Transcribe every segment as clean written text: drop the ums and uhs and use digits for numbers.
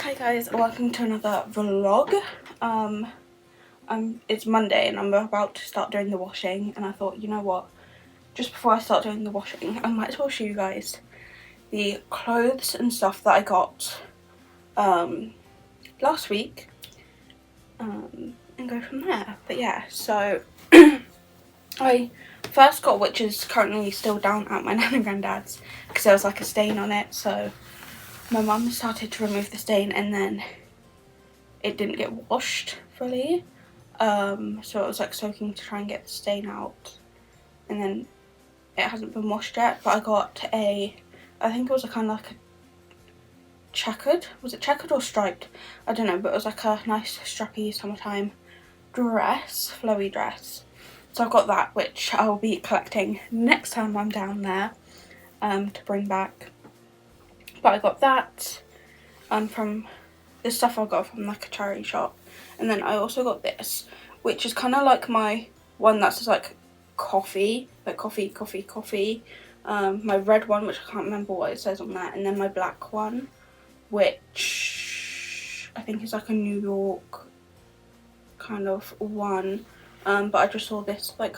Hi guys, welcome to another vlog. It's Monday and I'm about to start doing the washing, and I thought, you know what, just before I start doing the washing, I might as well show you guys the clothes and stuff that I got last week and go from there. But yeah, so I first got, which is currently still down at my nan and granddad's, because there was like a stain on it, so my mum started to remove the stain and then it didn't get washed fully, so it was like soaking to try and get the stain out, and then it hasn't been washed yet. But I got I think it was a kind of like a checkered, was it checkered or striped? I don't know, but it was like a nice strappy summertime dress, flowy dress. So I've got that, which I'll be collecting next time I'm down there to bring back. But I got that from this stuff I got from like a charity shop, and then I also got this, which is kind of like my one that says like coffee, like coffee. My red one, which I can't remember what it says on that, and then my black one, which I think is like a New York kind of one. But I just saw this like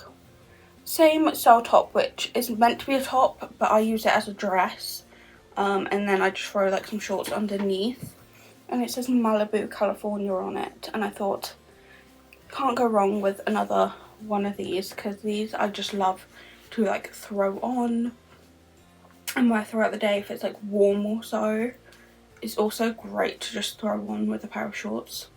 same style top, which is meant to be a top, but I use it as a dress, and then I just throw like some shorts underneath. And it says Malibu, California on it, and I thought, can't go wrong with another one of these, because these I just love to like throw on and wear throughout the day if it's like warm or so. It's also great to just throw on with a pair of shorts.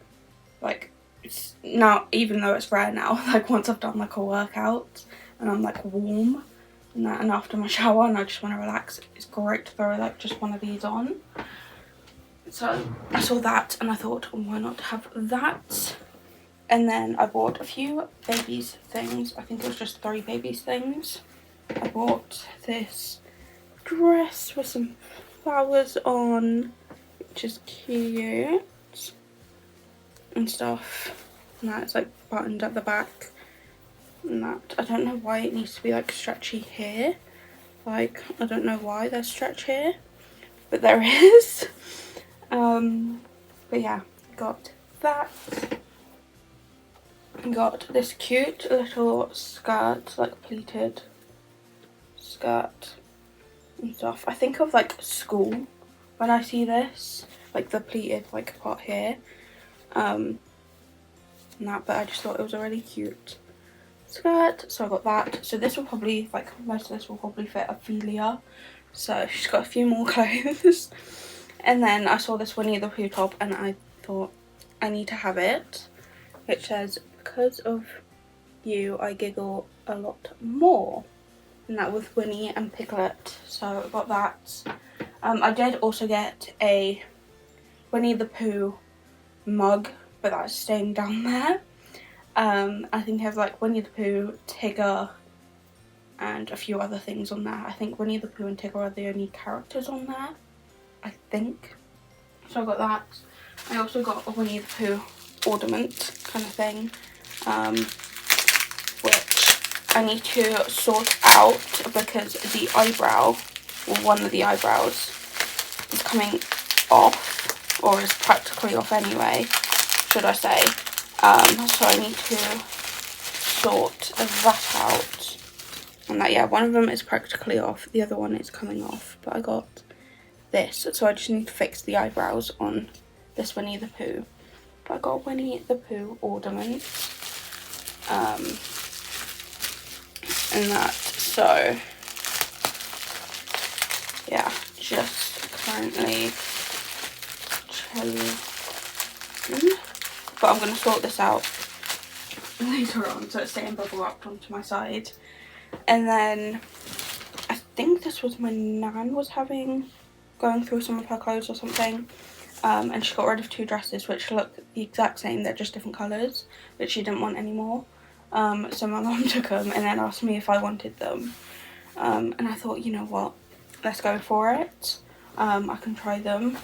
Like, it's now, even though it's rare now, like once I've done like a workout and I'm like warm and that, and after my shower and I just want to relax, it's great to throw like just one of these on. So I saw that and I thought, why not have that? And then I bought a few babies things. I think it was just 3 babies things. I bought this dress with some flowers on, which is cute and stuff. And that's like buttoned at the back. And that, I don't know why it needs to be like stretchy here. Like, I don't know why there's stretch here, but there is. But yeah, got that. Got this cute little skirt, like pleated skirt and stuff. I think of like school when I see this, like the pleated like part here, and that. But I just thought it was a really cute skirt, so I got that. So this will probably, like most of this will probably fit Ophelia, so she's got a few more clothes. And then I saw this Winnie the Pooh top and I thought, I need to have it, which says, because of you I giggle a lot more, and that with Winnie and Piglet. So I got that. I did also get a Winnie the Pooh mug, but that's staying down there. I think it has like Winnie the Pooh, Tigger and a few other things on there. I think Winnie the Pooh and Tigger are the only characters on there, I think. So I got that. I also got a Winnie the Pooh ornament kind of thing, which I need to sort out because the eyebrow, or one of the eyebrows, is coming off, or is practically off anyway, should I say. So I need to sort that out. And that, yeah, one of them is practically off, the other one is coming off, but I got this, so I just need to fix the eyebrows on this Winnie the Pooh. But I got Winnie the Pooh ornament, and that, so yeah, just currently chilling. But I'm going to sort this out later on, so it's staying bubble wrapped onto my side. And then I think this was my nan was going through some of her clothes or something, and she got rid of 2 dresses which look the exact same, they're just different colours, which she didn't want anymore. So my mum took them and then asked me if I wanted them, and I thought, you know what, let's go for it. I can try them,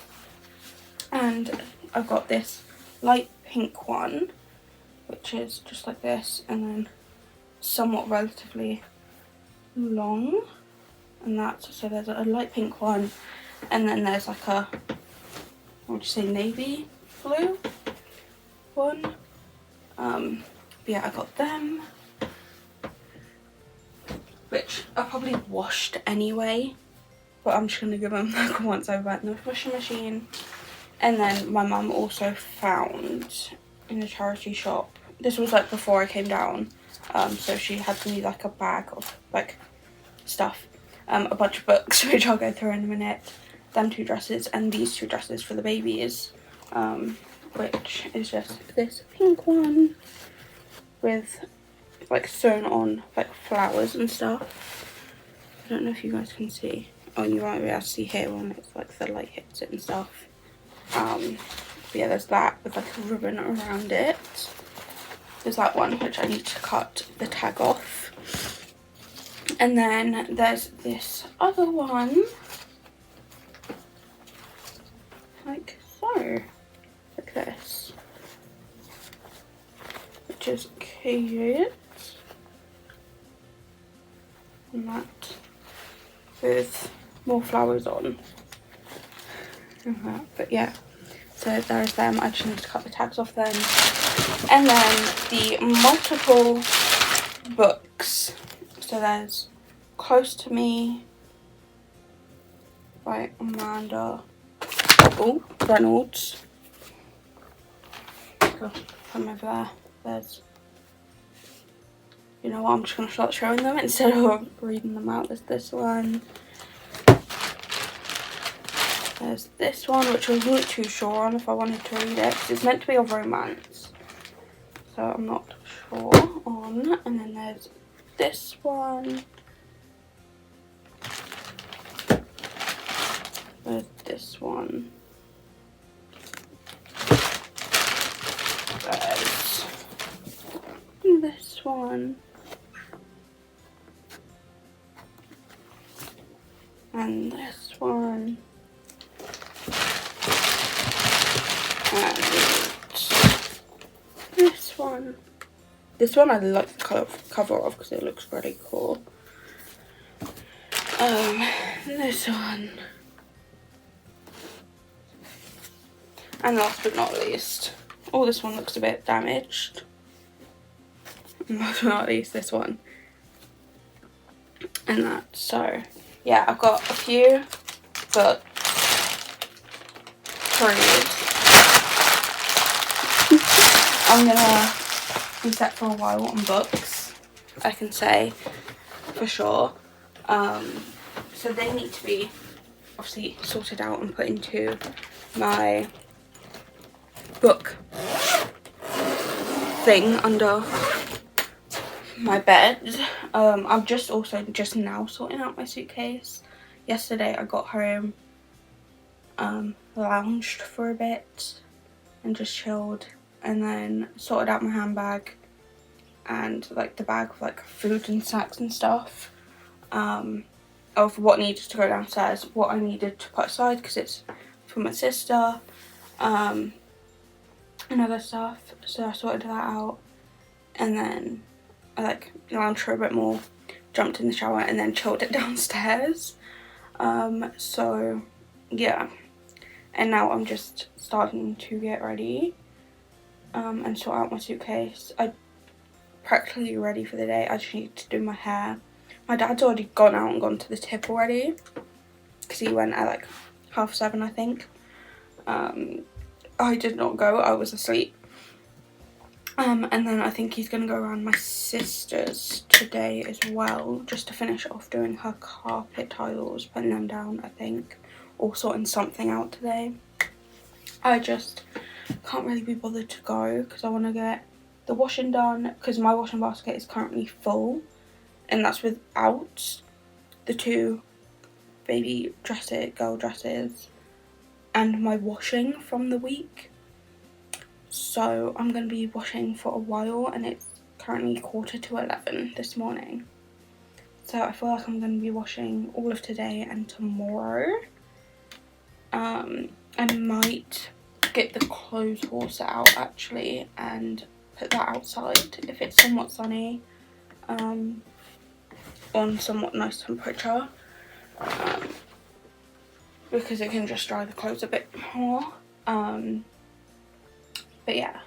and I've got this light pink one, which is just like this, and then somewhat relatively long, and that's, so there's a light pink one, and then there's like a I'll just say navy blue one. Yeah, I got them, which I probably washed anyway, but I'm just gonna give them like once I've went in the washing machine. And then my mum also found in the charity shop, this was like before I came down, so she had me like a bag of like stuff, a bunch of books which I'll go through in a minute, them 2 dresses and these 2 dresses for the babies, which is just this pink one with like sewn on like flowers and stuff. I don't know if you guys can see. Oh, you won't be able to see here when it's like the light hits it and stuff. But yeah, there's that with like a ribbon around it. There's that one which I need to cut the tag off. And then there's this other one, like so, like this, which is cute. And that with more flowers on. But yeah, so there's them. I just need to cut the tags off them. And then the multiple books. So there's Close to Me by Amanda Reynolds. Go from over there. There's, you know what, I'm just going to start showing them instead of reading them out. There's this one. There's this one, which I wasn't too sure on if I wanted to read it, because it's meant to be of romance, so I'm not sure on. And then there's this one. There's this one. There's this one. And this one. And this one. This one I like the cover of because it looks really cool. This one. And last but not least, oh, this one looks a bit damaged. Last but not least, this one. And that. So yeah, I've got a few books to read. I'm gonna be set for a while on books, I can say for sure. So they need to be obviously sorted out and put into my book thing under my bed. I'm just now sorting out my suitcase. Yesterday I got home, lounged for a bit and just chilled, and then sorted out my handbag and like the bag of like food and snacks and stuff, of what needed to go downstairs, what I needed to put aside because it's for my sister, and other stuff. So I sorted that out, and then I like lounged for a bit more, jumped in the shower and then chilled it downstairs. So yeah, and now I'm just starting to get ready and sort out my suitcase. I'm practically ready for the day. I just need to do my hair. My dad's already gone out and gone to the tip already because he went at like 7:30, I think. I did not go, I was asleep. And then I think he's going to go around my sister's today as well, just to finish off doing her carpet tiles, putting them down, I think, or sorting something out today. I just can't really be bothered to go because I want to get the washing done, because my washing basket is currently full, and that's without the 2 baby girl dresses and my washing from the week. So I'm going to be washing for a while, and it's currently 11:15 this morning. So I feel like I'm going to be washing all of today and tomorrow. I might get the clothes horse out actually and put that outside if it's somewhat sunny, on somewhat nice temperature, because it can just dry the clothes a bit more. But yeah,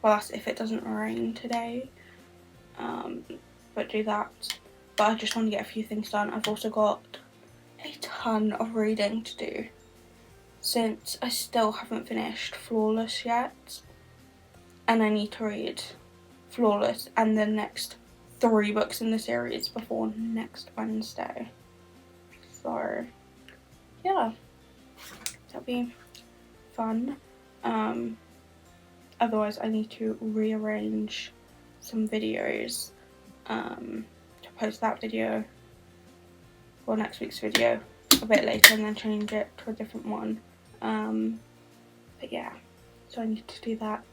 well, that's if it doesn't rain today. But do that. But I just want to get a few things done. I've also got a ton of reading to do, since I still haven't finished Flawless yet, and I need to read Flawless and the next 3 books in the series before next Wednesday. So yeah, that'll be fun. Otherwise I need to rearrange some videos to post that video or next week's video a bit later, and then change it to a different one. But yeah, so I need to do that.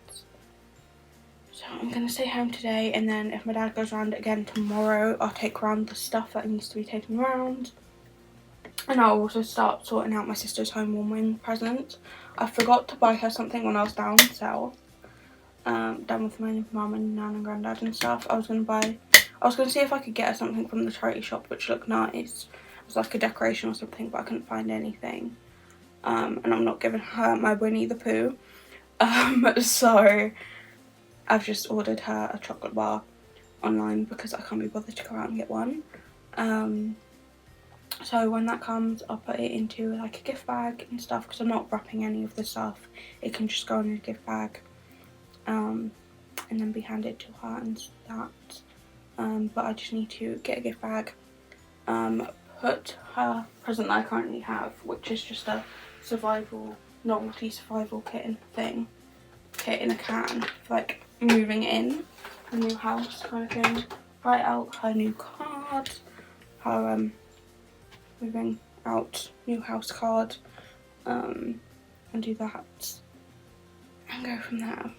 So I'm going to stay home today, and then if my dad goes around again tomorrow, I'll take around the stuff that needs to be taken around. And I'll also start sorting out my sister's homewarming present. I forgot to buy her something when I was down south, down with my mum and nan and granddad and stuff. I was going to see if I could get her something from the charity shop which looked nice. It was like a decoration or something, but I couldn't find anything. And I'm not giving her my Winnie the Pooh. So I've just ordered her a chocolate bar online because I can't be bothered to go out and get one. So when that comes, I'll put it into like a gift bag and stuff, because I'm not wrapping any of the stuff. It can just go in a gift bag and then be handed to her and that. But I just need to get a gift bag, put her present that I currently have, which is just a novelty survival kit in a can for like moving in a new house kind of thing. Write out her new card, her moving out new house card, and do that and go from there.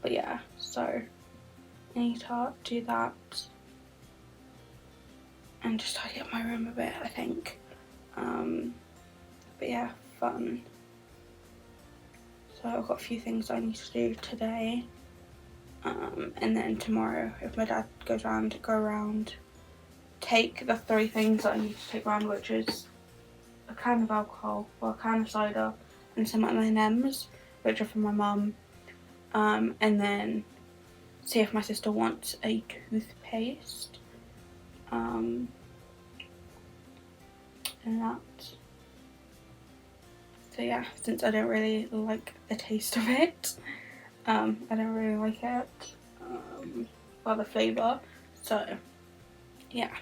But yeah, so I need to do that and just tidy up my room a bit, I think. But yeah, fun. So I've got a few things I need to do today, and then tomorrow, if my dad goes around, go around, take the 3 things that I need to take around, which is a can of alcohol, or a can of cider, and some M&Ms, which are from my mum, and then see if my sister wants a toothpaste, and that. So yeah, since I don't really like the taste of it, I don't really like it, or the flavour, so yeah.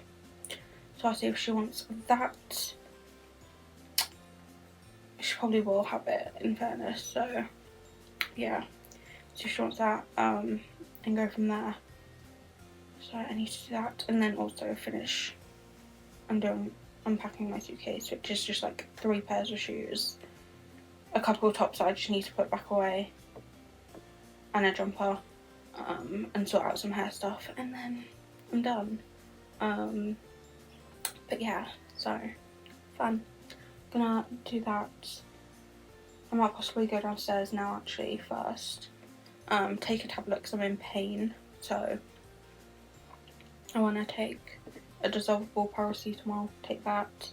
So I'll see if she wants that. She probably will have it, in fairness, so yeah. So she wants that, and go from there. So I need to do that, and then also finish unpacking my suitcase, which is just like 3 pairs of shoes, a couple of tops that I just need to put back away, and a jumper, and sort out some hair stuff, and then I'm done. But yeah, so fun. Gonna do that. I might possibly go downstairs now actually first, take a tablet because I'm in pain, so I want to take a dissolvable paracetamol, take that,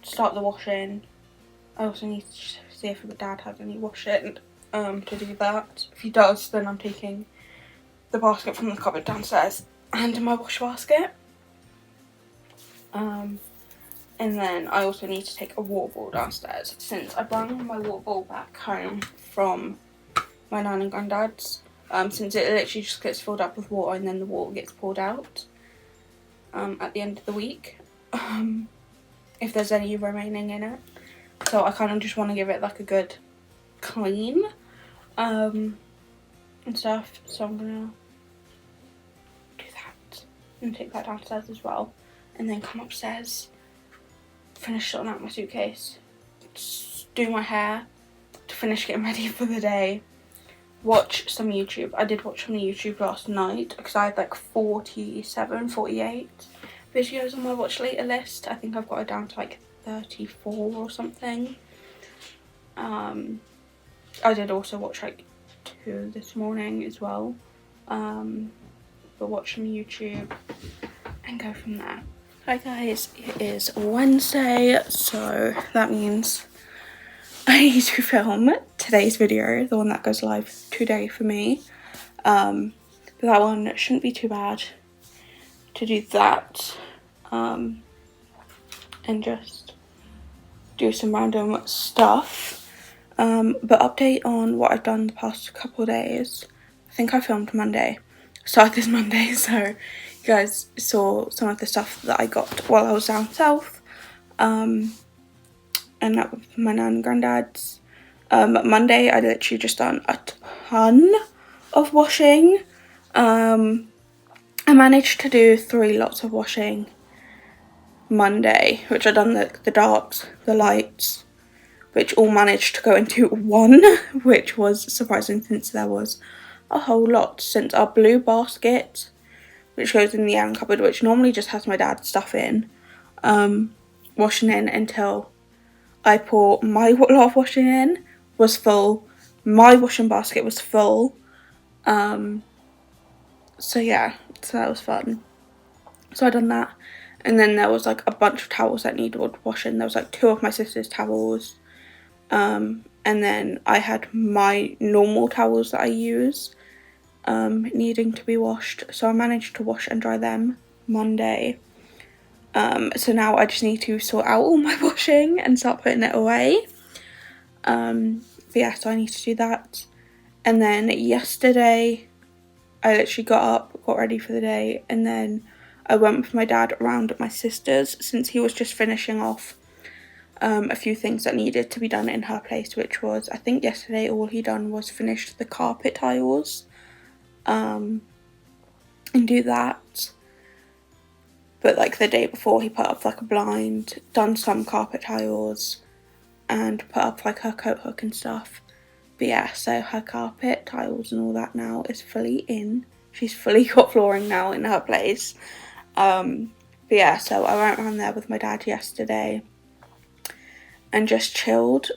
start the washing. I also need to see if my dad has any washing to do that. If he does, then I'm taking the basket from the cupboard downstairs and my wash basket. And then I also need to take a water bottle downstairs, since I brought my water bottle back home from my nan and granddad's, since it literally just gets filled up with water and then the water gets poured out at the end of the week, if there's any remaining in it. So I kind of just want to give it like a good clean and stuff, so I'm gonna do that and take that downstairs as well, and then come upstairs, finish sorting out my suitcase, do my hair to finish getting ready for the day, watch some YouTube. I did watch some YouTube last night because I had like 48 videos on my watch later list. I think I've got it down to like 34 or something. I did also watch like 2 this morning as well, but watch some YouTube and go from there. Hi guys, it is Wednesday, so that means I need to film today's video, the one that goes live today for me. But that one shouldn't be too bad to do that, and just do some random stuff. But update on what I've done the past couple of days. I think I filmed Monday, started this Monday, so you guys saw some of the stuff that I got while I was down south, and that was my nan and granddad's. Monday I literally just done a ton of washing. I managed to do 3 lots of washing Monday, which I done the darks, the lights, which all managed to go into one, which was surprising since there was a whole lot. Since our blue basket, which goes in the iron cupboard, which normally just has my dad's stuff in, washing in until I pour my lot of washing in, was full. My washing basket was full. So yeah, so that was fun. So I done that, and then there was like a bunch of towels that needed washing. There was like 2 of my sister's towels, and then I had my normal towels that I use needing to be washed, so I managed to wash and dry them Monday. So now I just need to sort out all my washing and start putting it away. But yeah, so I need to do that. And then yesterday I literally got up, got ready for the day, and then I went with my dad around at my sister's since he was just finishing off a few things that needed to be done in her place, which was, I think yesterday all he done was finish the carpet tiles, and do that. But like the day before he put up like a blind, done some carpet tiles, and put up like her coat hook and stuff. But yeah, so her carpet tiles and all that now is fully in. She's fully got flooring now in her place. But yeah, so I went around there with my dad yesterday and just chilled.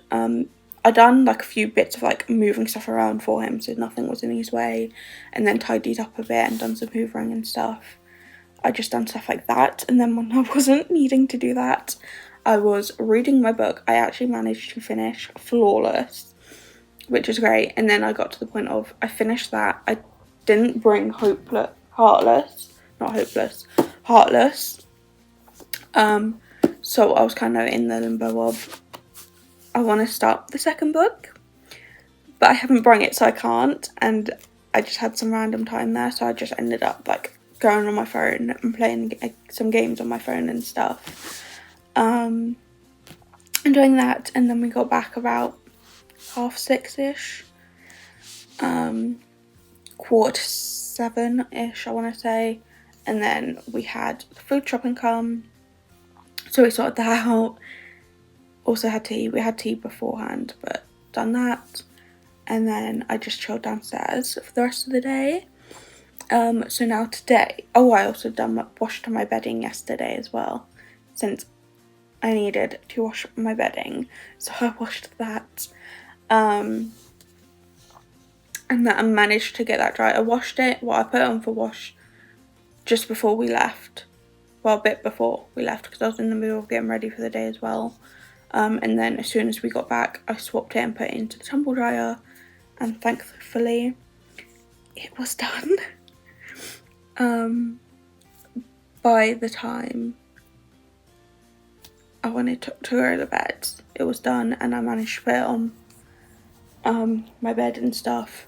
I done like a few bits of like moving stuff around for him so nothing was in his way, and then tidied up a bit and done some hoovering and stuff. I just done stuff like that, and then when I wasn't needing to do that, I was reading my book. I actually managed to finish Flawless, which is great, and then I got to the point of I finished that. I didn't bring Heartless. So I was kind of in the limbo of I want to start the second book, but I haven't brought it, so I can't, and I just had some random time there, so I just ended up like going on my phone and playing some games on my phone and stuff, and doing that. And then we got back about 6:30ish, 7:15ish I want to say, and then we had the food shopping come, so we sorted that out. Also had tea. We had tea beforehand, but done that, and then I just chilled downstairs for the rest of the day. So now today, I also washed my bedding yesterday as well, since I needed to wash my bedding, so I washed that, and that I managed to get that dry. I washed it, I put it on for wash just before we left, well, a bit before we left, because I was in the middle of getting ready for the day as well, and then as soon as we got back, I swapped it and put it into the tumble dryer, and thankfully it was done. By the time I wanted to go to bed, it was done, and I managed to put it on my bed and stuff,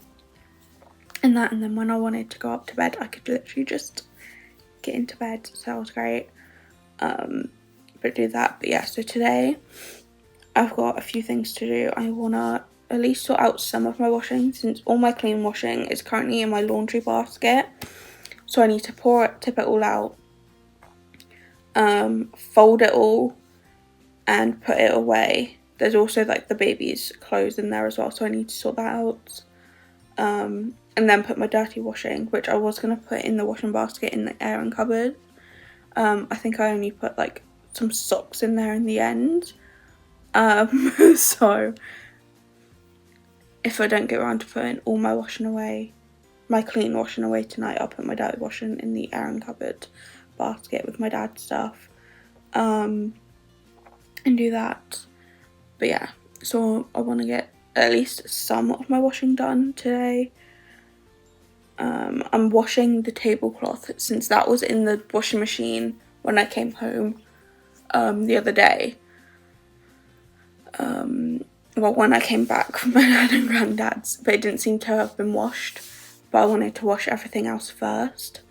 and then when I wanted to go up to bed, I could literally just get into bed, so that was great. But do that. But yeah, so today I've got a few things to do. I want to at least sort out some of my washing, since all my clean washing is currently in my laundry basket, so I need to tip it all out, fold it all and put it away. There's also like the baby's clothes in there as well, so I need to sort that out, and then put my dirty washing, which I was going to put in the washing basket in the airing cupboard. I think I only put like some socks in there in the end, so if I don't get around to putting all my washing away, my clean washing away tonight, I'll put my dirty washing in the airing cupboard basket with my dad's stuff. and do that. But yeah, so I want to get at least some of my washing done today. I'm washing the tablecloth since that was in the washing machine when I came home the other day. Well, when I came back from my dad and granddad's, but it didn't seem to have been washed. But I wanted to wash everything else first.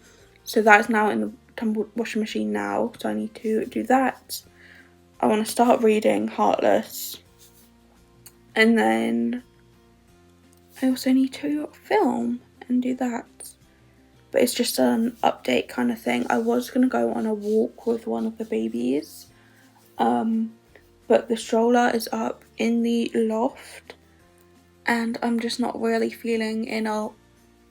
So that is now in the washing machine now, so I need to do that. I want to start reading Heartless. And then I also need to film and do that. But it's just an update kind of thing. I was going to go on a walk with one of the babies. But the stroller is up in the loft. And I'm just not really feeling in a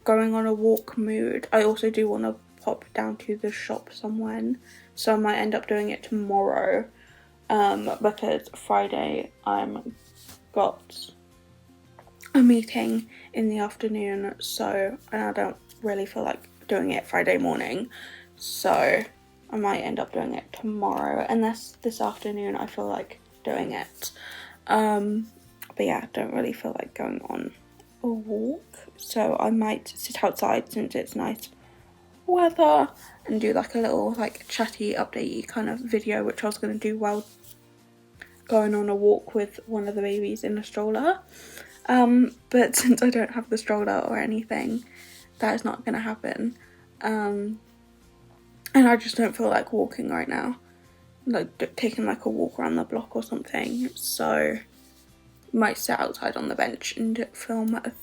going on a walk mood. I also do want to pop down to the shop somewhere. So I might end up doing it tomorrow. Because Friday I'm got a meeting in the afternoon, so and I don't really feel like doing it Friday morning, so I might end up doing it tomorrow, unless this afternoon I feel like doing it. But yeah, I don't really feel like going on a walk, so I might sit outside since it's nice weather and do like a little like chatty updatey kind of video, which I was going to do while going on a walk with one of the babies in a stroller. But since I don't have the stroller or anything, that is not going to happen. And I just don't feel like walking right now, like taking like a walk around the block or something. So might sit outside on the bench and film that.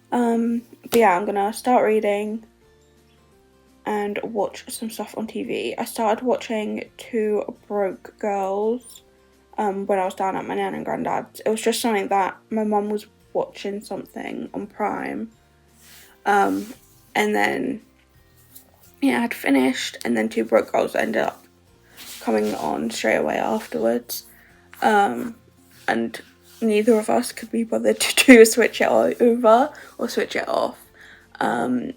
But yeah, I'm gonna start reading and watch some stuff on TV. I started watching Two Broke Girls when I was down at my nan and granddad's. It was just something that my mum was watching something on Prime. And then yeah, I had finished, and then Two Broke Girls ended up coming on straight away afterwards. And neither of us could be bothered to switch it over or switch it off. And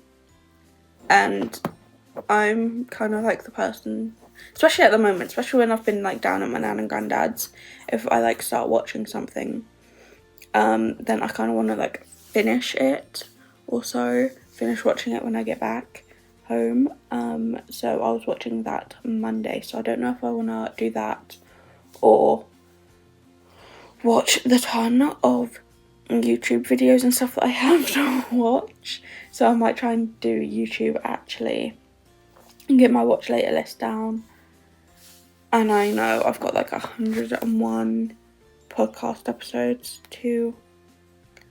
I'm kind of like the person, especially at the moment, especially when I've been like down at my nan and granddad's, if I like start watching something, then I kind of want to like finish it, also finish watching it when I get back home. So I was watching that Monday, so I don't know if I want to do that or watch the ton of YouTube videos and stuff that I have to watch. So I might try and do YouTube actually and get my watch later list down. And I know I've got like 101 podcast episodes to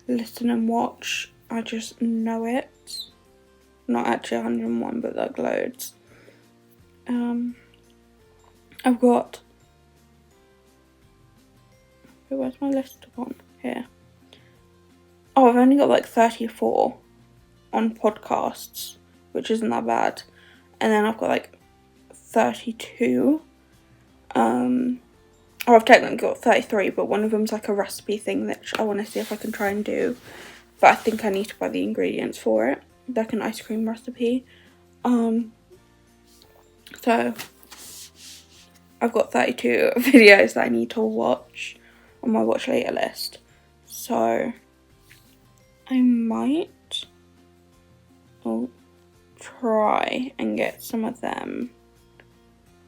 listen and watch. I just know it. Not actually 101, but like loads. I've got, where's my list gone? Here. Oh, I've only got like 34 on podcasts, which isn't that bad. And then I've got like 32. Or I've technically got 33, but one of them's like a recipe thing that I want to see if I can try and do. But I think I need to buy the ingredients for it. Like an ice cream recipe. So I've got 32 videos that I need to watch on my watch later list. So I might try and get some of them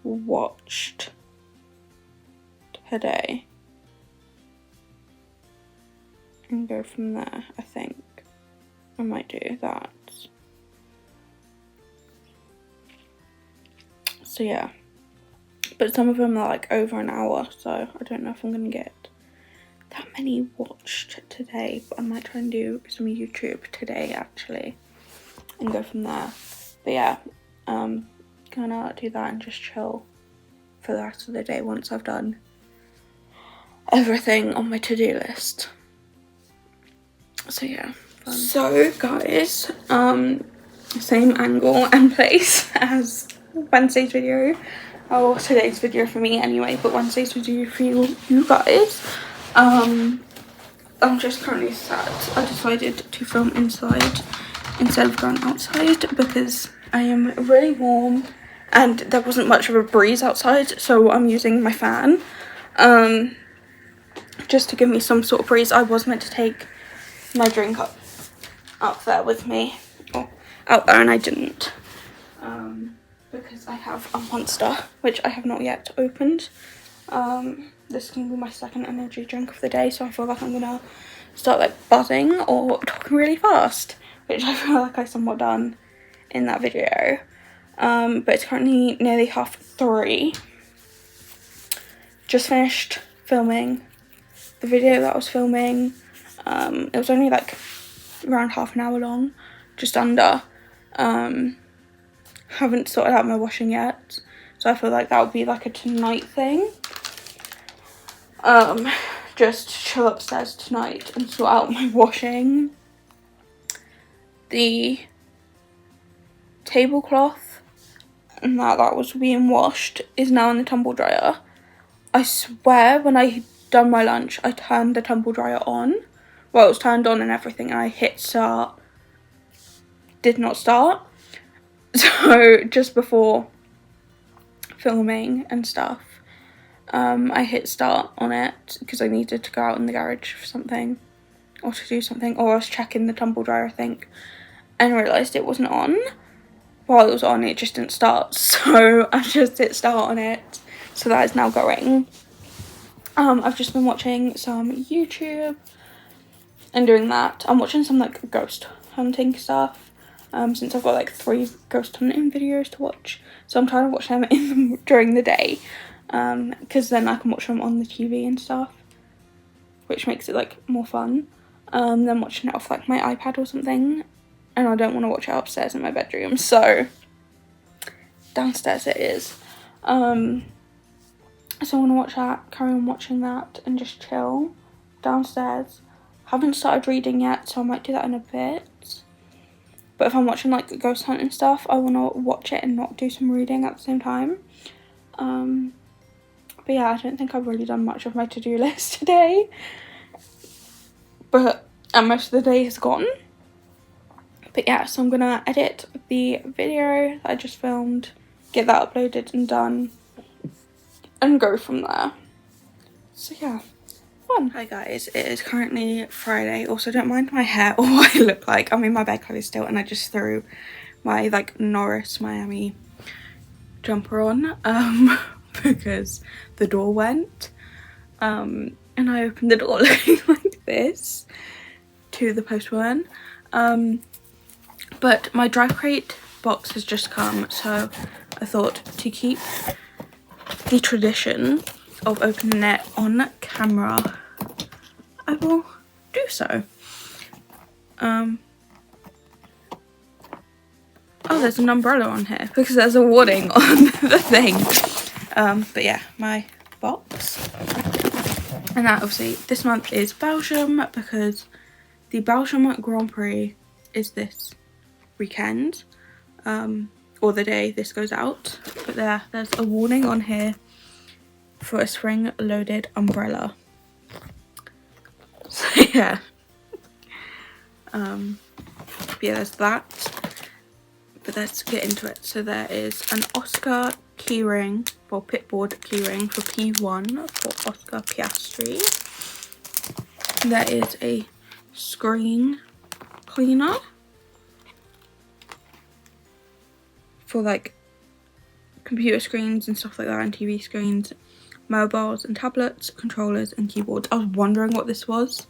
watched today and go from there. I think I might do that. So yeah, but some of them are like over an hour, so I don't know if I'm gonna get that many watched today, but I might try and do some YouTube today actually and go from there. But yeah, gonna do that and just chill for the rest of the day once I've done everything on my to-do list. So yeah, fun. So guys, same angle and place as Wednesday's video, or today's video for me anyway, but Wednesday's video for you guys. I'm just currently sat. I decided to film inside instead of going outside because I am really warm and there wasn't much of a breeze outside, so I'm using my fan just to give me some sort of breeze. I was meant to take my drink up there with me, or out there, and I didn't, because I have a Monster which I have not yet opened. This can be my second energy drink of the day, so I feel like I'm gonna start like buzzing or talking really fast, which I feel like I somewhat done in that video. But it's currently nearly 3:30. Just finished filming the video that I was filming. It was only like around half an hour long, just under. Haven't sorted out my washing yet, so I feel like that would be like a tonight thing. Just chill upstairs tonight and sort out my washing. The tablecloth and that was being washed is now in the tumble dryer. I swear when I done my lunch I turned the tumble dryer on. Well, it was turned on and everything, and I hit start. Did not start. So just before filming and stuff, I hit start on it because I needed to go out in the garage for something, or to do something, or I was checking the tumble dryer, I think, and realised it wasn't on. While it was on, it just didn't start, so I just hit start on it, so that is now going. I've just been watching some YouTube and doing that. I'm watching some like ghost hunting stuff, since I've got like 3 ghost hunting videos to watch, so I'm trying to watch them during the day, because then I can watch them on the TV and stuff, which makes it like more fun than watching it off like my iPad or something, and I don't want to watch it upstairs in my bedroom, so downstairs it is. So I want to watch that, carry on watching that, and just chill downstairs. Haven't started reading yet, so I might do that in a bit. But if I'm watching like ghost hunting stuff, I want to watch it and not do some reading at the same time. But yeah, I don't think I've really done much of my to-do list today. And most of the day is gone. But yeah, so I'm gonna edit the video that I just filmed, get that uploaded and done, and go from there. So yeah, fun. Hi guys, it is currently Friday. Also, don't mind my hair or what I look like. I'm in my bed clothes still, and I just threw my like Norris Miami jumper on because the door went, and I opened the door looking like this to the postwoman. But my dry crate box has just come, so I thought to keep the tradition of opening it on camera, I will do so. Oh, there's an umbrella on here because there's a warning on the thing. But yeah, my box. And that obviously this month is Belgium, because the Belgium Grand Prix is this weekend, or the day this goes out. But there's a warning on here for a spring loaded umbrella. So yeah. Yeah, there's that. But let's get into it. So there is an Oscar keyring, or Pitboard keyring for P1 for Oscar Piastri. There is a screen cleaner for like computer screens and stuff like that, and TV screens, mobiles and tablets, controllers and keyboards. I was wondering what this was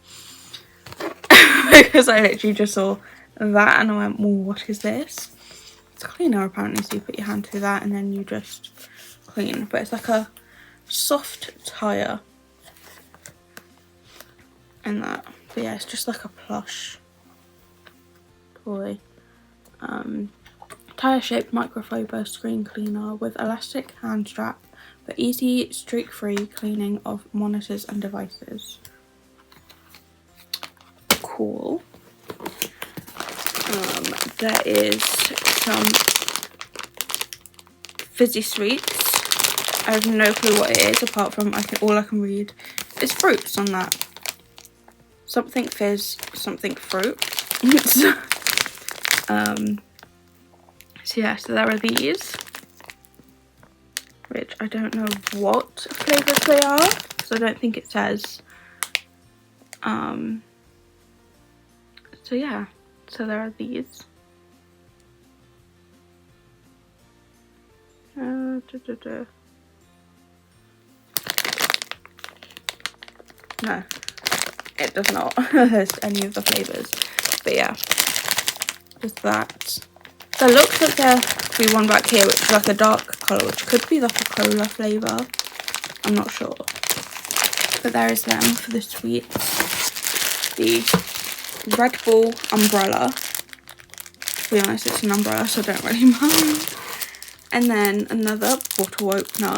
because I literally just saw that and I went, well, what is this? It's a cleaner apparently, so you put your hand through that and then you just clean. But it's like a soft tyre and that. But yeah, it's just like a plush toy. Tyre shaped microfiber screen cleaner with elastic hand strap for easy streak-free cleaning of monitors and devices. Cool. There is some fizzy sweets. I have no clue what it is, apart from all I can read is fruits on that. Something fizz, something fruit. So yeah, so there are these. which I don't know what flavours they are, because I don't think it says. So yeah, so there are these. No, it does not list any of the flavours, but yeah, just that. There looks like there could be one back here which is like a dark colour, which could be like a cola flavour, I'm not sure. But there is them for the sweets. The Red Bull umbrella. To be honest, it's an umbrella, so I don't really mind. And then another bottle opener.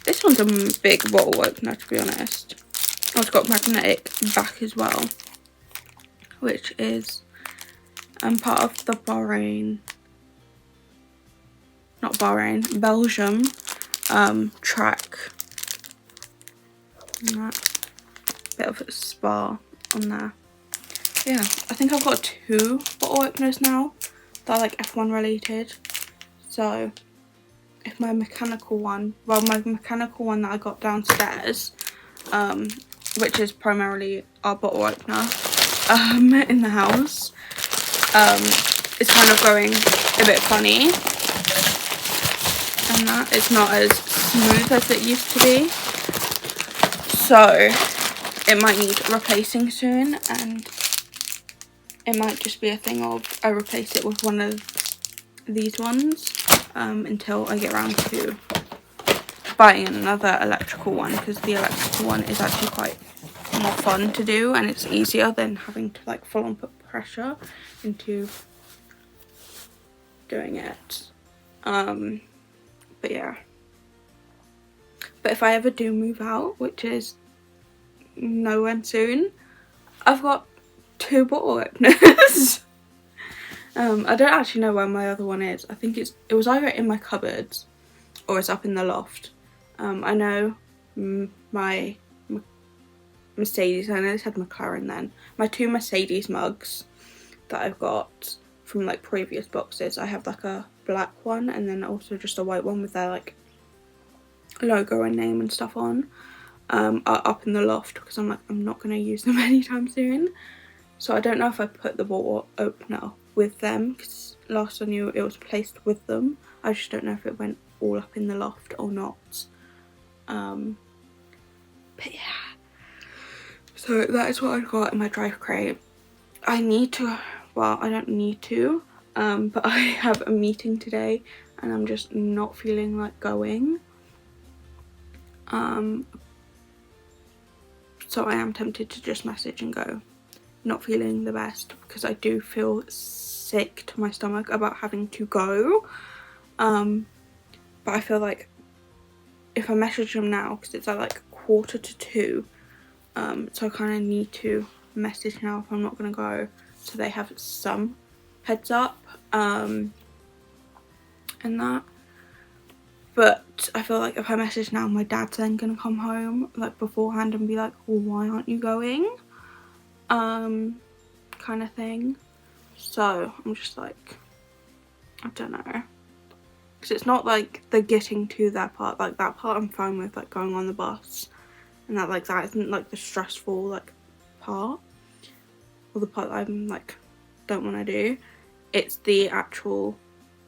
This one's a big bottle opener, to be honest. Oh, it's got magnetic back as well, which is part of the Belgium track. And that bit of a spa on there. Yeah, I think I've got 2 bottle openers now that are like F1 related. So if my mechanical one that I got downstairs, which is primarily our bottle opener in the house, is kind of going a bit funny, and that it's not as smooth as it used to be, so it might need replacing soon, and it might just be a thing of I replace it with one of these ones until I get around to buying another electrical one, because the electrical one is actually quite more fun to do and it's easier than having to like full on put pressure into doing it. But yeah, but if I ever do move out, which is nowhere soon, I've got 2 bottle openers. I don't actually know where my other one is. I think it was either in my cupboards or it's up in the loft. I know my Mercedes, I know this had McLaren then, my 2 Mercedes mugs that I've got from like previous boxes, I have like a black one and then also just a white one with their like logo and name and stuff on, are up in the loft because I'm not going to use them anytime soon. So I don't know if I put the bottle opener with them, because last I knew it was placed with them. I just don't know if it went all up in the loft or not. But yeah, so that is what I've got in my drive crate. I need to, well, I don't need to, but I have a meeting today and I'm just not feeling like going. So I am tempted to just message and go. Not feeling the best because I do feel sick to my stomach about having to go. But I feel like if I message them now, because it's at like 1:45, so I kind of need to message now if I'm not going to go, so they have some heads up, and that. But I feel like if I message now, my dad's then going to come home like beforehand and be like, well, why aren't you going? Kind of thing. So I'm just like, I don't know, because it's not like the getting to that part, like that part I'm fine with, like going on the bus and that, like that isn't like the stressful like part, or the part that I'm like don't want to do. It's the actual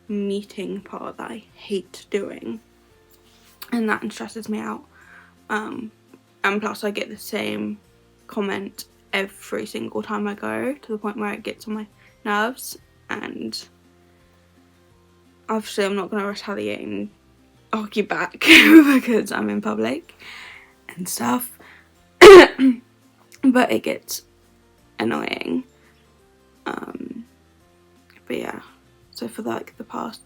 meeting part that I hate doing, and that stresses me out. And plus I get the same comment every single time I go, to the point where it gets on my nerves, and obviously I'm not going to retaliate and argue back because I'm in public and stuff. But it gets annoying. But yeah, so for like the past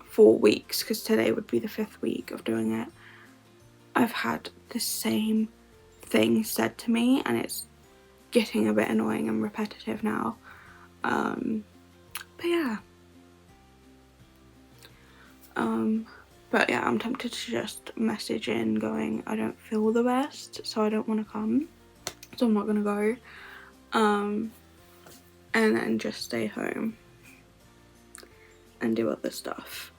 4 weeks, because today would be the 5th week of doing it, I've had the same thing said to me, and it's getting a bit annoying and repetitive now. But yeah. But yeah, I'm tempted to just message in going, I don't feel the best, so I don't want to come, so I'm not going to go, and then just stay home and do other stuff.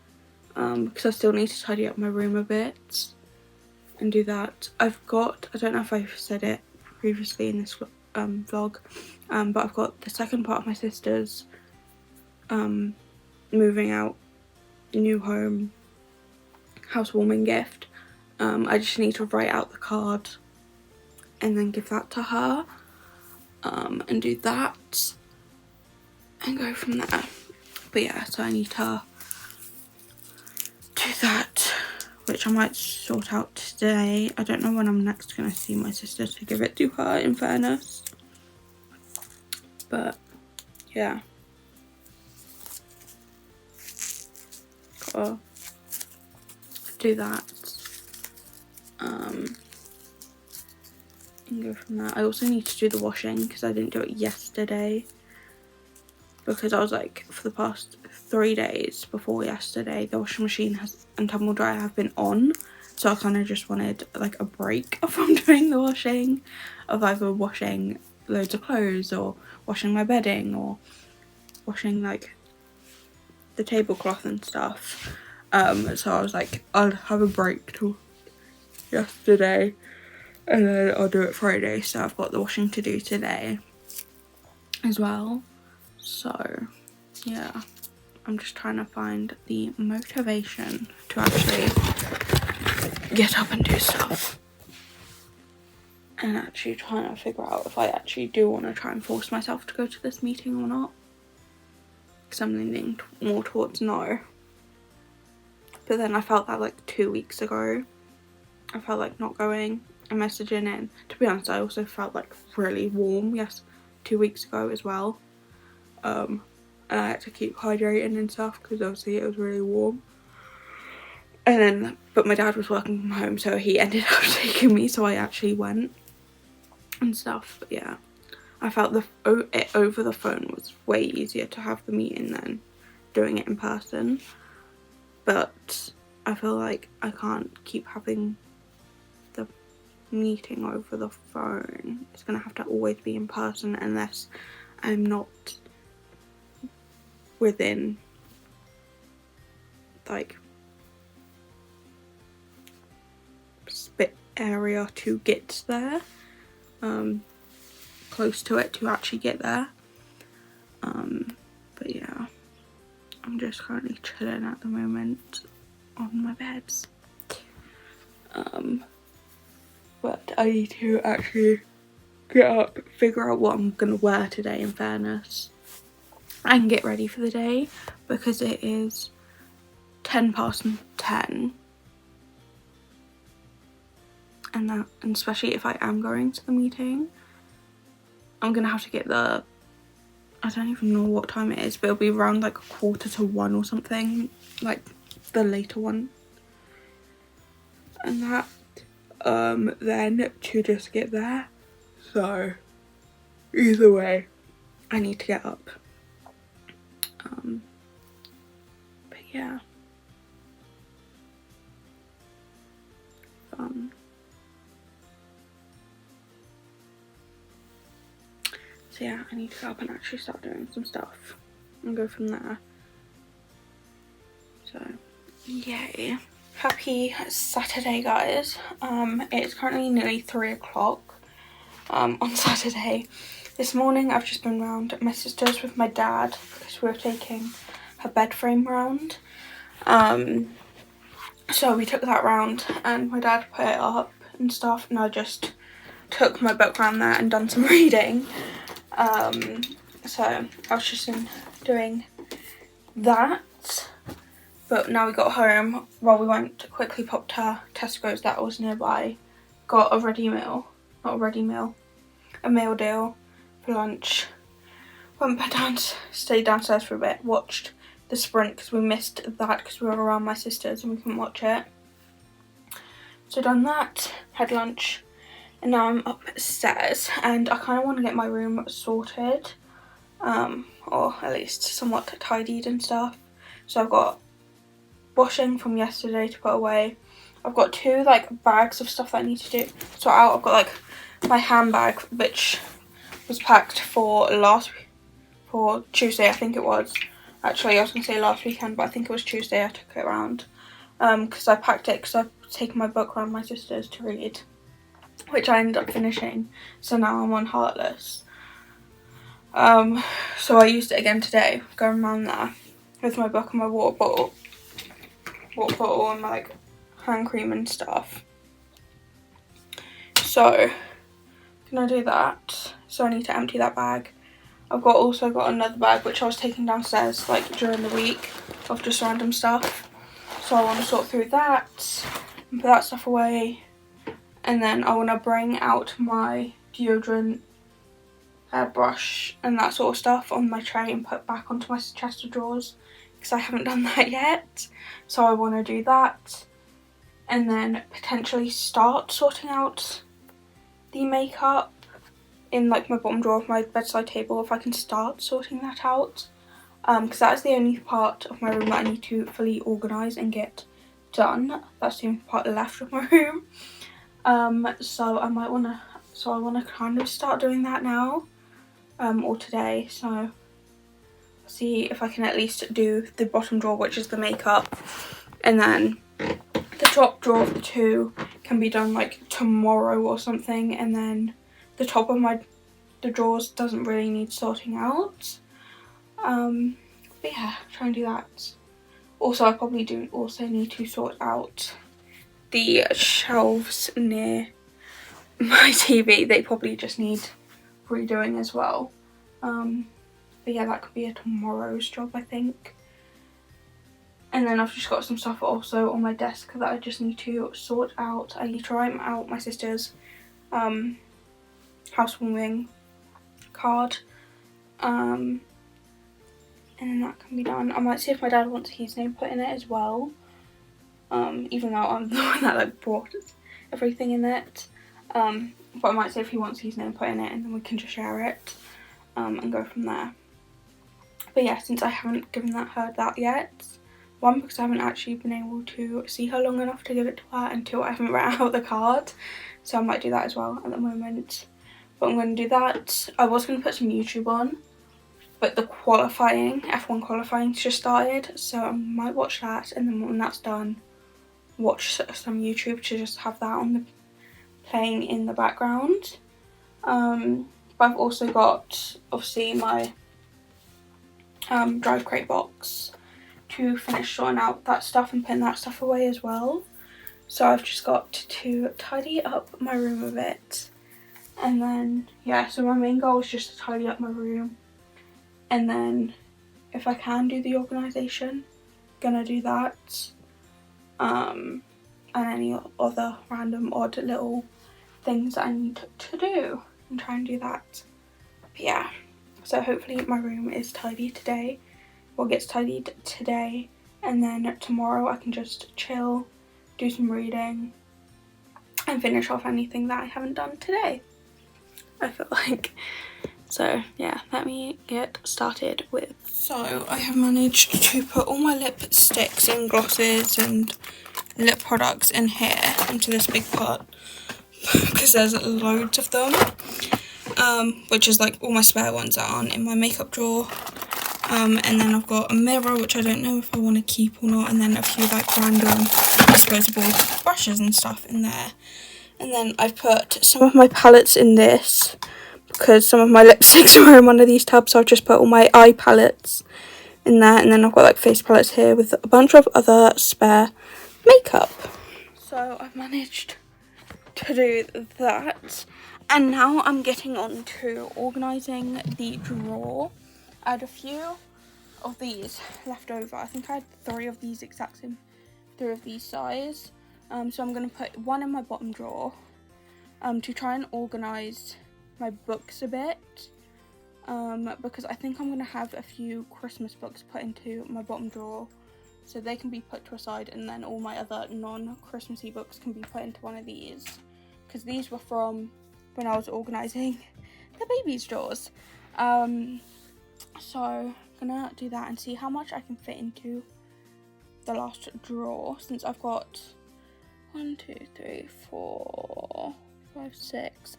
because I still need to tidy up my room a bit and do that. I don't know if I've said it previously in this vlog, but I've got the second part of my sister's moving out, new home, housewarming gift. I just need to write out the card and then give that to her, and do that and go from there. But yeah, so I need to do that, which I might sort out today. I don't know when I'm next going to see my sister to give it to her, in fairness. But yeah, gotta do that, and go from there. I also need to do the washing because I didn't do it yesterday, because I was like, for the past 3 days before yesterday, the washing machine and tumble dryer have been on, so I kind of just wanted like a break from doing the washing, of either washing loads of clothes or washing my bedding or washing like the tablecloth and stuff. So I was like, I'll have a break till yesterday and then I'll do it Friday, so I've got the washing to do today as well. So yeah, I'm just trying to find the motivation to actually get up and do stuff, and actually trying to figure out if I actually do want to try and force myself to go to this meeting or not, because I'm leaning more towards no. But then I felt that like 2 weeks ago, I felt like not going and messaging in. To be honest, I also felt like really warm, 2 weeks ago as well. And I had to keep hydrating and stuff because obviously it was really warm. And then, but my dad was working from home, so he ended up taking me, so I actually went and stuff. But yeah, I felt it over the phone was way easier to have the meeting than doing it in person. But I feel like I can't keep having the meeting over the phone. It's gonna have to always be in person unless I'm not within like spit area to get there, close to it to actually get there. But yeah, I'm just currently chilling at the moment on my beds. But I need to actually get up, figure out what I'm gonna wear today, in fairness, and get ready for the day, because it is 10:10, and especially if I am going to the meeting, I'm gonna have to get I don't even know what time it is, but it'll be around like 1:45 or something, like the later one, and that then to just get there. So either way, I need to get up. But yeah, fun. So yeah, I need to go up and actually start doing some stuff and go from there. So yay. Happy Saturday, guys. It's currently nearly 3 o'clock on Saturday. This morning I've just been round at my sister's with my dad because we were taking her bed frame round. So we took that round and my dad put it up and stuff, and I just took my book round there and done some reading. So I was just doing that. But now we got home, we went to quickly pop to Tesco's that was nearby, got a meal deal for lunch, went stayed downstairs for a bit, watched the sprint because we missed that because we were around my sister's and we couldn't watch it. So done that, had lunch, and now I'm upstairs and I kind of want to get my room sorted, or at least somewhat tidied and stuff. So I've got washing from yesterday to put away. I've got 2 like bags of stuff that I need to sort out. I've got like my handbag, which was packed for Tuesday, I think it was, Actually, I was going to say last weekend, but I think it was Tuesday I took it around. Because I packed it because I've taken my book around my sister's to read, which I ended up finishing. So now I'm on Heartless. So I used it again today, going around there with my book and my water bottle and my like hand cream and stuff. So gonna do that. So I need to empty that bag. I've also got another bag which I was taking downstairs like during the week of just random stuff. So I want to sort through that and put that stuff away. And then I want to bring out my deodorant, brush and that sort of stuff on my tray and put back onto my chest of drawers because I haven't done that yet. So I want to do that and then potentially start sorting out the makeup in like my bottom drawer of my bedside table if I can start sorting that out, because that's the only part of my room that I need to fully organise and get done. That's the only part left of my room. So I want to kind of start doing that now, or today. So see if I can at least do the bottom drawer, which is the makeup, and then the top drawer of the two can be done like tomorrow or something, and then the top of the drawers doesn't really need sorting out. But yeah, try and do that. Also, I probably do also need to sort out the shelves near my TV. They probably just need redoing as well. But yeah, that could be a tomorrow's job, I think. And then I've just got some stuff also on my desk that I just need to sort out. I need to write out my sister's housewarming card. And then that can be done. I might see if my dad wants his name put in it as well. Even though I'm the one that like brought everything in it. But I might see if he wants his name put in it and then we can just share it. And go from there. But yeah, since I haven't given her that yet, one, because I haven't actually been able to see her long enough to give it to her, and two, I haven't written out the card, so I might do that as well at the moment. But I'm going to do that. I was going to put some YouTube on, but the F1 qualifying just started, so I might watch that, and then when that's done, watch some YouTube to just have that on playing in the background. But I've also got obviously my drive crate box to finish sorting out that stuff and putting that stuff away as well. So I've just got to tidy up my room a bit, and then yeah, so my main goal is just to tidy up my room, and then if I can do the organisation, gonna do that, and any other random odd little things that I need to do and try and do that. But yeah, so hopefully my room is tidy today, or gets tidied today, and then tomorrow I can just chill, do some reading, and finish off anything that I haven't done today, I feel like. So yeah, let me get started with. So I have managed to put all my lipsticks and glosses and lip products in here into this big pot because there's loads of them, which is like all my spare ones that aren't in my makeup drawer. And then I've got a mirror, which I don't know if I want to keep or not, and then a few like random disposable brushes and stuff in there. And then I've put some of my palettes in this because some of my lipsticks were in one of these tubs, so I've just put all my eye palettes in there. And then I've got like face palettes here with a bunch of other spare makeup. So I've managed to do that, and now I'm getting on to organising the drawer. I had a few of these left over. I think I had 3 of these exact same, 3 of these size. So I'm going to put one in my bottom drawer to try and organise my books a bit, because I think I'm going to have a few Christmas books put into my bottom drawer so they can be put to a side, and then all my other non-Christmassy books can be put into one of these, because these were from when I was organising the baby's drawers. So I'm gonna do that and see how much I can fit into the last drawer, since I've got 1, 2, 3, 4, 5, 6,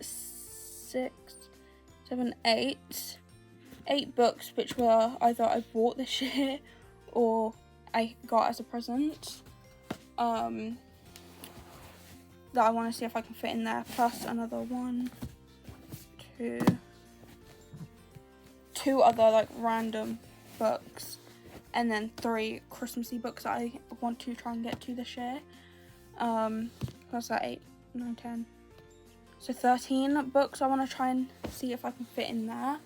7, 8. 8 books which were either I bought this year or I got as a present. That I want to see if I can fit in there, plus another 1, 2, 2 other like random books, and then 3 Christmassy books that I want to try and get to this year. What's that? 8, 9, 10. So 13 books I want to try and see if I can fit in there.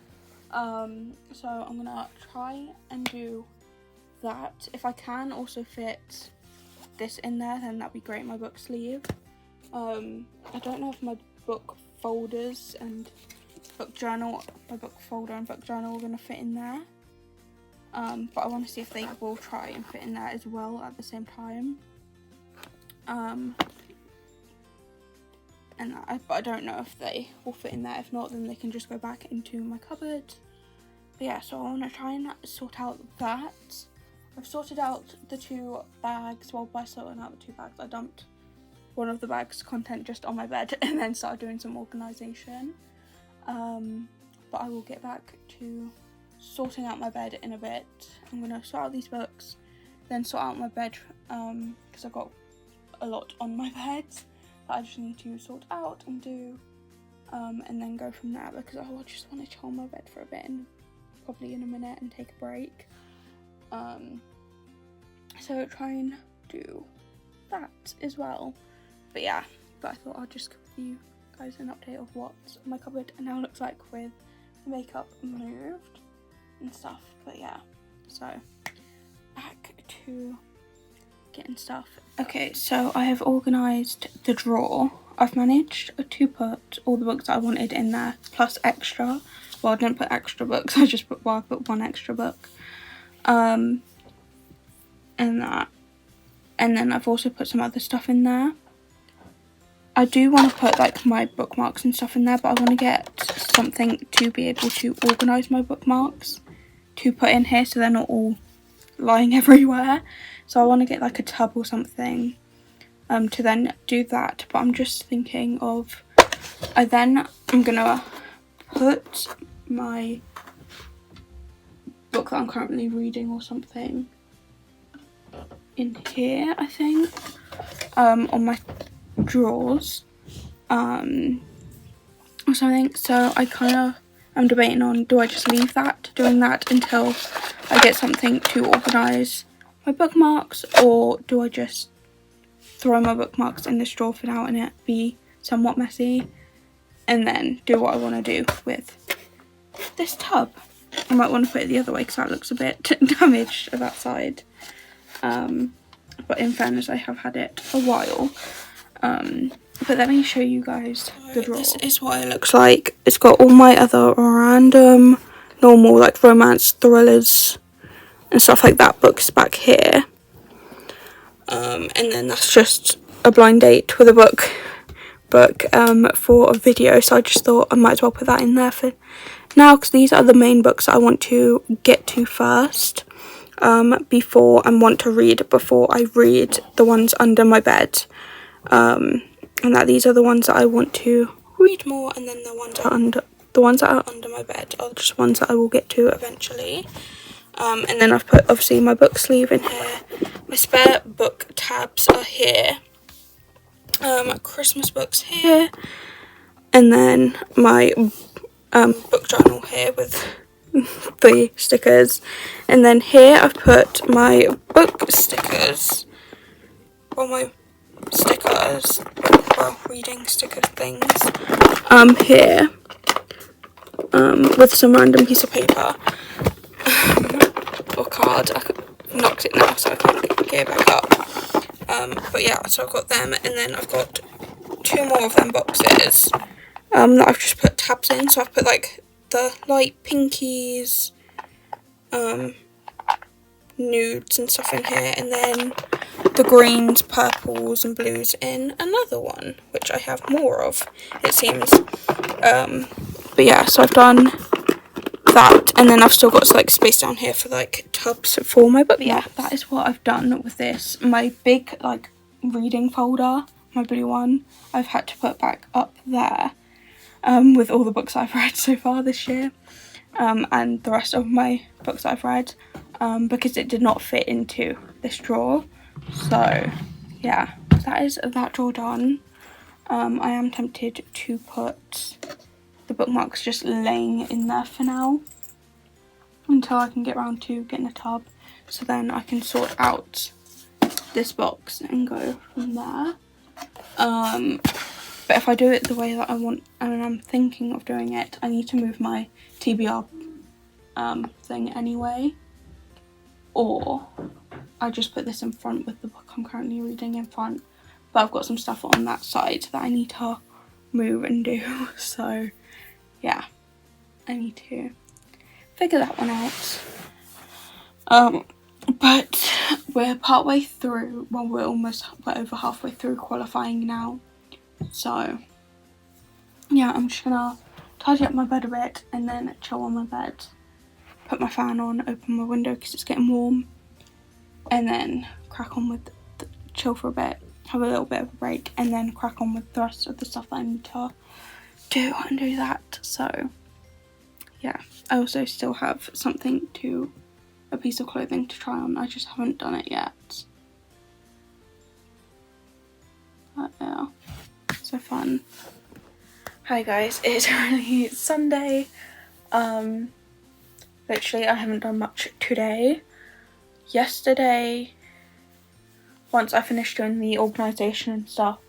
So I'm gonna try and do that. If I can also fit this in there, then that'd be great. My book sleeve. I don't know if my book folders and book journal, my book folder and book journal are gonna fit in there. But I want to see if they will try and fit in there as well at the same time. But I don't know if they will fit in there. If not, then they can just go back into my cupboard. But yeah, so I want to try and sort out that. I've sorted out the 2 bags. Well, by sorting out the 2 bags, I dumped one of the bags' content just on my bed and then started doing some organisation. But I will get back to sorting out my bed in a bit. I'm going to sort out these books, then sort out my bed, because I've got a lot on my bed that I just need to sort out and do, and then go from there, because I just want to chill on my bed for a bit and probably in a minute and take a break. So try and do that as well. But yeah, I thought I'd just give you guys an update of what my cupboard now looks like with the makeup moved and stuff. But yeah, so back to getting stuff. Okay, so I have organised the drawer. I've managed to put all the books that I wanted in there, plus extra. Well, I didn't put extra books, I just put, well, I put 1 extra book. And that. And then I've also put some other stuff in there. I do want to put like my bookmarks and stuff in there, but I want to get something to be able to organise my bookmarks to put in here so they're not all lying everywhere. So I want to get like a tub or something to then do that. But I'm just thinking of, I'm gonna put my book that I'm currently reading or something in here, I think, on my drawers, or something. So I kind of am debating on, do I just leave that, doing that until I get something to organise my bookmarks, or do I just throw my bookmarks in this drawer for now and it be somewhat messy, and then do what I want to do with this tub. I might want to put it the other way because that looks a bit damaged at that side, but in fairness I have had it a while. But let me show you guys the drawer. This is what it looks like. It's got all my other random normal like romance thrillers and stuff like that books back here, and then that's just a blind date with a book for a video, so I just thought I might as well put that in there for now, because these are the main books that I want to get to first, before I want to read before I read the ones under my bed, and that these are the ones that I want to read more, and then the ones that are under my bed are just ones that I will get to eventually. And then I've put obviously my book sleeve in here, my spare book tabs are here, Christmas books here, and then my book journal here with the stickers, and then here I've put my book stickers, or my stickers, well, reading sticker things, here, with some random piece of paper, or card. I knocked it now so I can't get it back up, but yeah, so I've got them, and then I've got 2 more of them boxes, that I've just put tabs in. So I've put like the light pinkies, nudes and stuff in here, and then the greens, purples and blues in another one, which I have more of, it seems. But yeah, so I've done that, and then I've still got like space down here for like tubs for my book. But yeah, that is what I've done with this. My big like reading folder, my blue one, I've had to put back up there, with all the books I've read so far this year. and the rest of my books I've read, because it did not fit into this drawer. So yeah, that is that drawer done. I am tempted to put the bookmarks just laying in there for now until I can get around to getting a tub, so then I can sort out this box and go from there. But if I do it the way that I want and I'm thinking of doing it, I need to move my TBR thing anyway, or I just put this in front with the book I'm currently reading in front, but I've got some stuff on that side that I need to move and do. So yeah, I need to figure that one out. But we're partway through, well, we're over halfway through qualifying now, so yeah, I'm just gonna tidy up my bed a bit and then chill on my bed, put my fan on, open my window because it's getting warm, and then crack on with chill for a bit, have a little bit of a break, and then crack on with the rest of the stuff that I need to do and do that. So yeah, I also still have a piece of clothing to try on. I just haven't done it yet. But yeah, so fun. Hi guys, it's really Sunday. Literally I haven't done much today. Yesterday, once I finished doing the organisation and stuff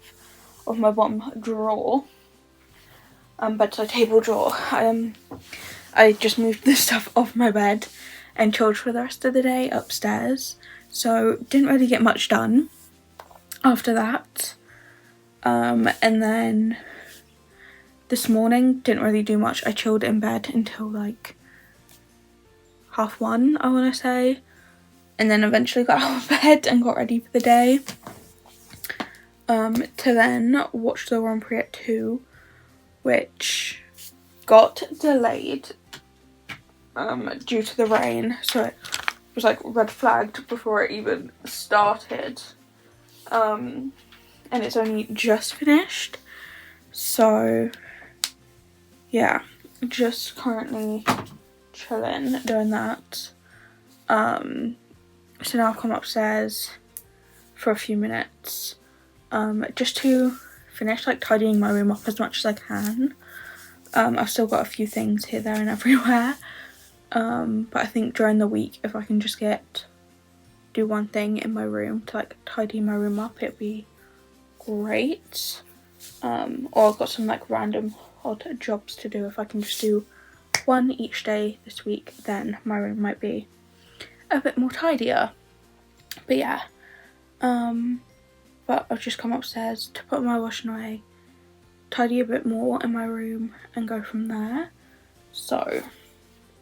of my bottom drawer, bedside table drawer, I just moved the stuff off my bed and chilled for the rest of the day upstairs, so didn't really get much done after that. And then this morning didn't really do much. I chilled in bed until like 1:30, I want to say, and then eventually got out of bed and got ready for the day, to then watch the Grand Prix at 2, which got delayed due to the rain, so it was like red flagged before it even started, and it's only just finished, so yeah, just currently chilling doing that. So now I've come upstairs for a few minutes, just to finish like tidying my room up as much as I can. I've still got a few things here, there and everywhere, but I think during the week, if I can just do one thing in my room to like tidy my room up, it'd be great. Or I've got some like random odd jobs to do. If I can just do one each day this week, then my room might be a bit more tidier. But yeah, but I've just come upstairs to put my washing away, tidy a bit more in my room and go from there. So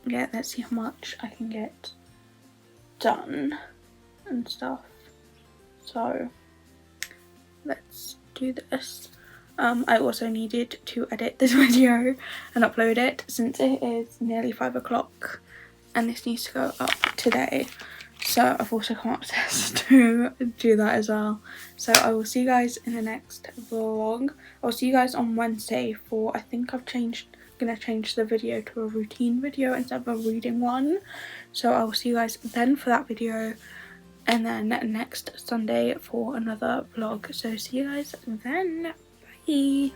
yeah, let's see how much I can get done and stuff. So let's do this. I also needed to edit this video and upload it since it is nearly 5 o'clock and this needs to go up today. So I've also come upstairs to do that as well. So I will see you guys in the next vlog. I'll see you guys on Wednesday for, I think gonna change the video to a routine video instead of a reading one. So I will see you guys then for that video, and then next Sunday for another vlog. So see you guys then. Bye.